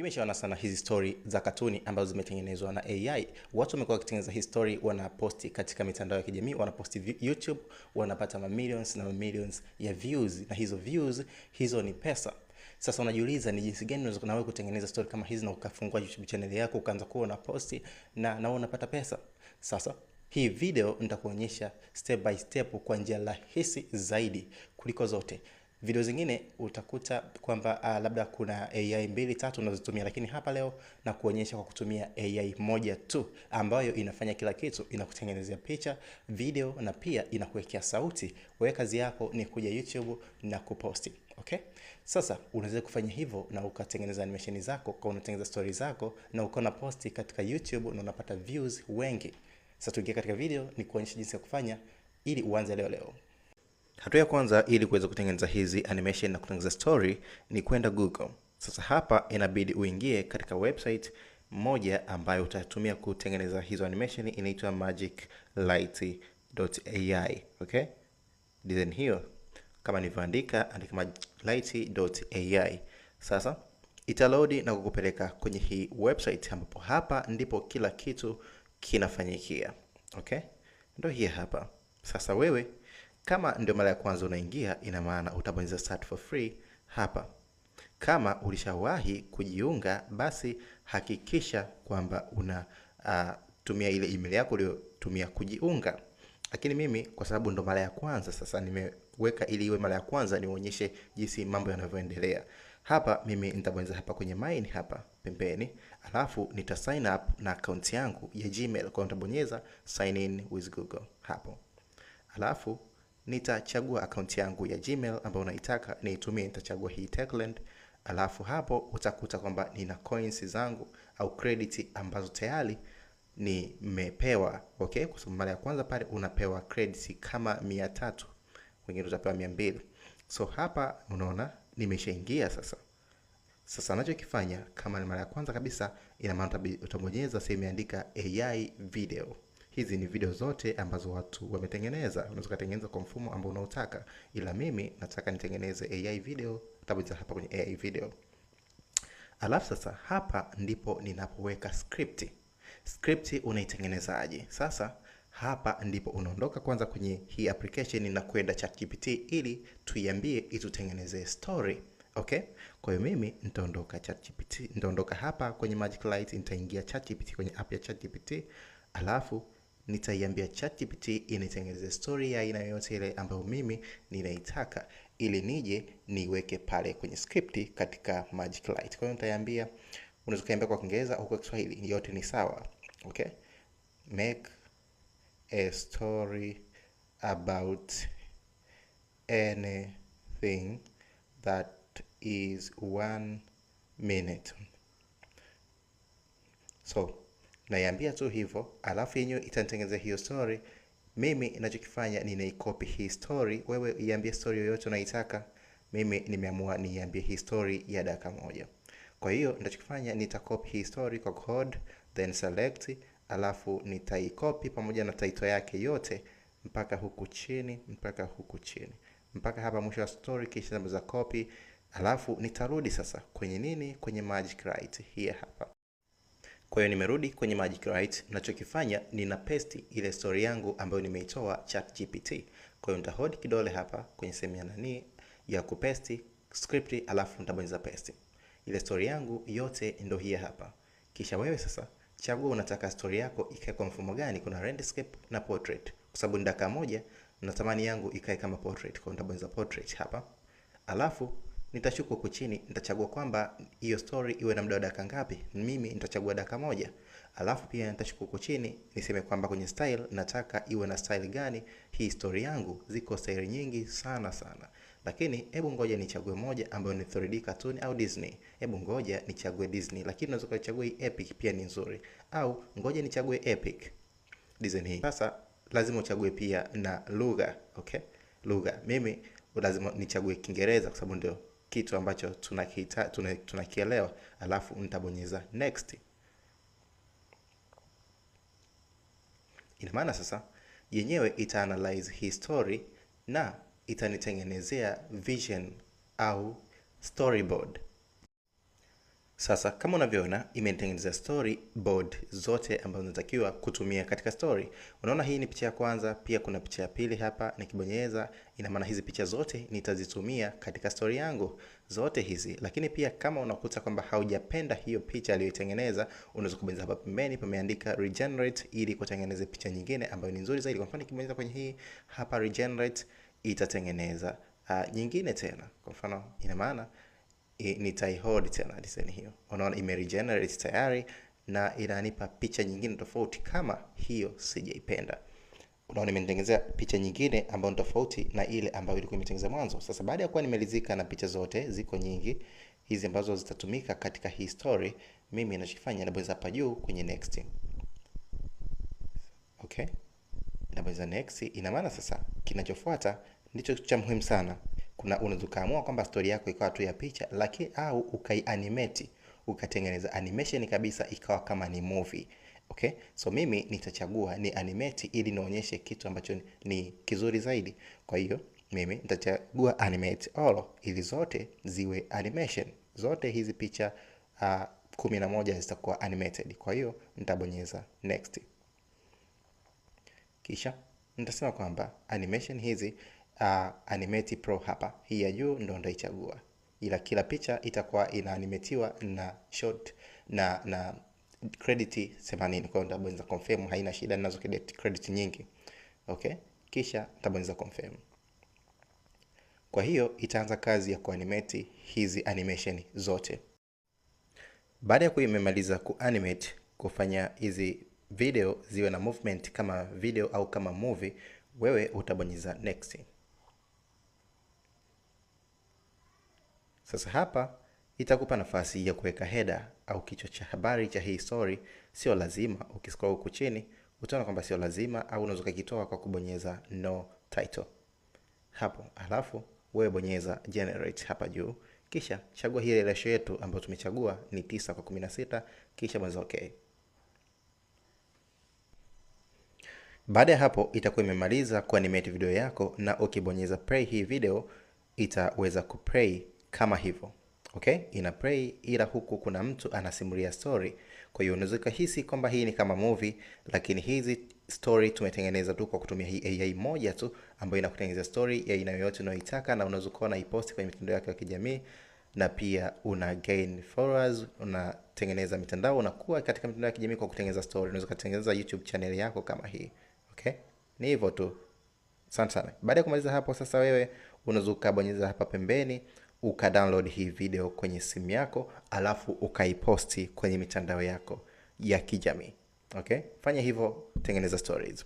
Nimeshaona sana hizi story za katuni ambazo zimetengenezwa na AI. Watu wamekuwa wakitengeneza hizi story, wanaposti katika mitandao ya kijamii, wanaposti YouTube, wanapata millions na millions ya views, na hizo views hizo ni pesa. Sasa unajiuliza ni jinsi gani unaweza nawe kutengeneza story kama hizi na ukafungua YouTube channel yako ukaanza kuwa na posti na unapata pesa. Sasa hii video nitakuonyesha step by step kwa njia rahisi zaidi kuliko zote. Video zingine utakuta kwamba labda kuna AI 2-3 unazotumia, lakini hapa leo na kuonyesha kwa kutumia AI moja tu ambayo inafanya kila kitu. Inakutengenezea picha, video na pia inakuwekea sauti. Wewe kazi yako ni kuja YouTube na kuposti. Okay? Sasa unaweza kufanya hivyo na ukatengeneza animation zako, kwa unatengeneza stories zako na uko na posti katika YouTube na unapata views wengi. Sasa tuingie katika video ni kuonyesha jinsi ya kufanya ili uanze leo. Hatua ya kwanza ili kuweza kutengeneza hizi animation na kutengeneza story ni kwenda Google. Sasa hapa inabidi uingie katika website moja ambayo utatumia kutengeneza hizo animation, inaitwa magiclight.ai. Okay? Design hiyo kama nilivyoandika, andika magiclight.ai. Sasa itaload na kukupeleka kwenye hii website ambapo hapa ndipo kila kitu kinafanyikia. Okay? Ndio hii hapa. Sasa wewe kama ndio mara ya kwanza unaingia, ina maana utabonyeza start for free hapa. Kama ulishawahi kujiunga, basi hakikisha kwamba una tumia ile email yako uliyotumia kujiunga. Lakini mimi kwa sababu ndo mara ya kwanza, sasa nimeweka ili iwe mara ya kwanza nionyeshe jinsi mambo yanavyoendelea. Hapa mimi nitabonyeza hapa kwenye mine hapa pembeni, alafu nita sign up na account yangu ya Gmail. Kwa nitabonyeza sign in with Google hapo. Alafu nitachagua account yangu ya Gmail ambayo naitaka niitumie, nitachagua hii Techland. Alafu hapo utakuta kwamba nina coins zangu au credit ambazo tayari nimepewa. Okay? Kwa sababu mara ya kwanza pale unapewa credit kama 300, wengine utapewa 200. So hapa unaona nimeshaingia sasa. Sasa ninachokifanya kama ni mara ya kwanza kabisa, ina maana utabonyeza sehemu imeandika AI video. Hizi ni video zote ambazo watu wametengeneza. Unaweza kutengeneza kwa mfumo ambao unaotaka, ila mimi nataka nitengeneze AI video. Utabonyeza hapa kwenye AI video. Alafu sasa hapa ndipo ninapoweka script. Script unaitengenezaje? Sasa hapa ndipo unaondoka kwanza kwenye hii application na kwenda ChatGPT ili tuiambie itutengenezee story. Okay? Kwa hiyo mimi nitaondoka ChatGPT, nitaondoka hapa kwenye Magic Light, nitaingia ChatGPT kwenye app ya ChatGPT. Alafu nitaiambia ChatGPT initengeneze story ya aina yoyote ile ambayo mimi ninaitaka ili nije niweke pale kwenye script katika Magic Light. Kwa hiyo nitaiambia, unaweza kuambia kwa Kiingereza au kwa Kiswahili, yote ni sawa. Okay? Make a story about anything that is 1 minute. So naiambia tu hivyo, alafu yenyewe itanitengenezea hiyo story. Mimi ninachokifanya ninaicopy hii story. Wewe iambie story yoyote unaitaka. Mimi nimeamua niambie hii story ya dakika 1. Kwa hiyo ninachokifanya nitacopy hii story kwa code, then select, alafu nitaicopy pamoja na title yake yote mpaka huku chini, mpaka hapa mwisho wa story, kisha nabonyeza copy. Alafu nitarudi sasa kwenye nini? Kwenye Magic Light hii hapa. Kwa hiyo nimerudi kwenye Magic Light, ninachokifanya nina paste ile story yangu ambayo nimeitoa ChatGPT. Kwa hiyo nitahold kidole hapa kwenye sehemu ya nani ya kupaste script, alafu nitabonyeza paste. Ile story yangu yote ndio hii hapa. Kisha wewe sasa chagua unataka story yako ikae kwa mfumo gani. Kuna landscape na portrait. Kwa sababu ni dakika 1 natamani yangu ikae kama portrait. Kwa hiyo nitabonyeza portrait hapa. Alafu nitashuka huko chini, nitachagua kwamba hiyo story iwe na muda wa dakika ngapi. Mimi nitachagua dakika 1. Alafu pia nitashuka huko chini niseme kwamba kwenye style nataka iwe na style gani hii story yangu. Ziko style nyingi sana. Lakini hebu ngoja nichague moja ambayo ni 3D cartoon au Disney. Hebu ngoja nichague Disney, lakini unaweza kuchagua hii Epic pia ni nzuri. Au ngoja nichague Epic design hii. Sasa lazima uchague pia na lugha. Okay? Lugha. Mimi lazima nichague Kiingereza kwa sababu ndio kitu ambacho tunakielewa. Alafu nitabonyeza next. Ina maana sasa yenyewe itaanalyze hii story na itanitengenezea vision au storyboard. Sasa kama unavyoona imetengeneza storyboard zote ambazo zinatakiwa kutumia katika story. Unaona hii ni picha ya kwanza, pia kuna picha ya pili hapa. Nikibonyeza ina maana hizi picha zote nitazitumia katika story yangu zote hizi. Lakini pia kama unakuta kwamba haujapenda hiyo picha aliyotengeneza, unaweza kubonyeza hapa pembeni pameandika regenerate ili kutengeneza picha nyingine ambayo ni nzuri zaidi. Kwa mfano nikibonyeza kwenye hii hapa regenerate itatengeneza nyingine tena. Kwa mfano ina maana nitaihold tena design hiyo. Unaona imeregenerate tayari na inanipa picha nyingine tofauti kama hiyo sijaipenda. Unaona imenitengenezea picha nyingine ambayo ni tofauti na ile ambayo ilikuwa imetengeneza mwanzo. Sasa baada ya kuwa nimelizika na picha zote, ziko nyingi hizi ambazo zitatumika katika hii story, mimi ninachofanya nabonyeza hapa juu kwenye next. Okay? Nabonyeza next. Ina maana sasa kinachofuata ndicho cha muhimu sana. Unaweza kaamua kwamba story yako ikawa tu ya picha, lakini au ukaianimate, ukatengeneza animation kabisa ikawa kama ni movie. Okay? So mimi nitachagua ni animate ili nionyeshe kitu ambacho ni kizuri zaidi. Kwa hiyo mimi nitachagua animate all ili zote ziwe animation. Zote hizi picha 11 zitakuwa animated. Kwa hiyo nitabonyeza next. Kisha nitasema kwamba animation hizi Animate Pro hapa. Hii ya juu ndo nitaichagua. Ila kila picha itakuwa inaanimetiwa na short na credit 80. Kwa hiyo nitabonyeza confirm, haina shida ninazo credit nyingi. Okay? Kisha nitabonyeza confirm. Kwa hiyo itaanza kazi ya kuanimate hizi animation zote. Baada ya kuwa imemaliza kuanimate, kufanya hizi video ziwe na movement kama video au kama movie, wewe utabonyeza next. Sasa hapa itakupa nafasi ya kuweka header au kichwa cha habari cha hii story. Sio lazima, ukiscroll huku chini utaona kwamba sio lazima, au unaweza kukitoa kwa kubonyeza no title hapo. Alafu wewe bonyeza generate hapa juu, kisha chagua hii ratio yetu ambayo tumechagua ni 9:16, kisha bonyeza okay. Baada ya hapo itakuwa imemaliza kuanimate video yako, na ukibonyeza play hii video itaweza kuplay kama hivyo. Okay? Ina play, ila huku kuna mtu anasimulia story. Kwa hiyo unaweza kuhisi kwamba hii ni kama movie, lakini hizi story tumetengeneza tu kwa kutumia hii AI moja tu ambayo inakutengeneza story ya aina yoyote unayoitaka, na unaweza kuona ipost kwenye mitandao yako ya kijamii, na pia una gain followers, unatengeneza mitandao, unakuwa katika mitandao ya kijamii kwa kutengeneza story. Unaweza kutengeneza YouTube channel yako kama hii. Okay? Ni hivyo tu. Asante sana. Baada ya kumaliza hapo sasa wewe unaweza kubonyeza hapa pembeni ukadownload hii video kwenye simu yako, alafu ukaiposti kwenye mitandao yako ya kijamii. Okay? Fanya hivyo, tengeneza stories.